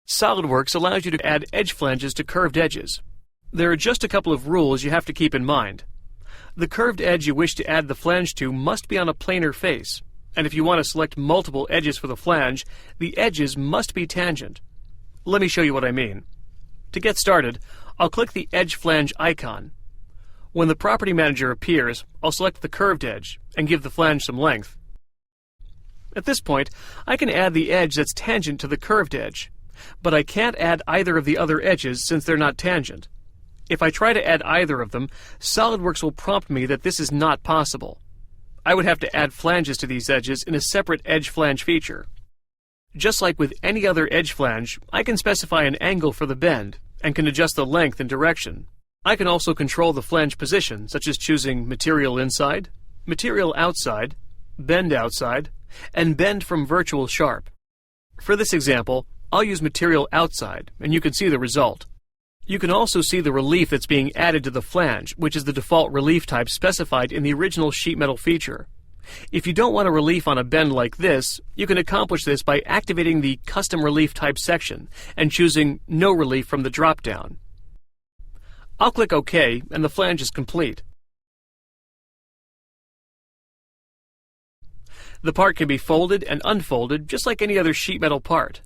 SOLIDWORKS allows you to add edge flanges to curved edges. There are just a couple of rules you have to keep in mind. The curved edge you wish to add the flange to must be on a planar face, and if you want to select multiple edges for the flange, the edges must be tangent. Let me show you what I mean. To get started, I'll click the Edge Flange icon. When the Property Manager appears, I'll select the curved edge and give the flange some length. At this point, I can add the edge that's tangent to the curved edge, but I can't add either of the other edges since they're not tangent. If I try to add either of them, SOLIDWORKS will prompt me that this is not possible. I would have to add flanges to these edges in a separate edge flange feature. Just like with any other edge flange, I can specify an angle for the bend and can adjust the length and direction. I can also control the flange position, such as choosing material inside, material outside, bend outside, and bend from virtual sharp. For this example, I'll use material outside, and you can see the result. You can also see the relief that's being added to the flange, which is the default relief type specified in the original sheet metal feature. If you don't want a relief on a bend like this, you can accomplish this by activating the Custom Relief Type section and choosing No Relief from the drop-down. I'll click OK, and the flange is complete. The part can be folded and unfolded just like any other sheet metal part.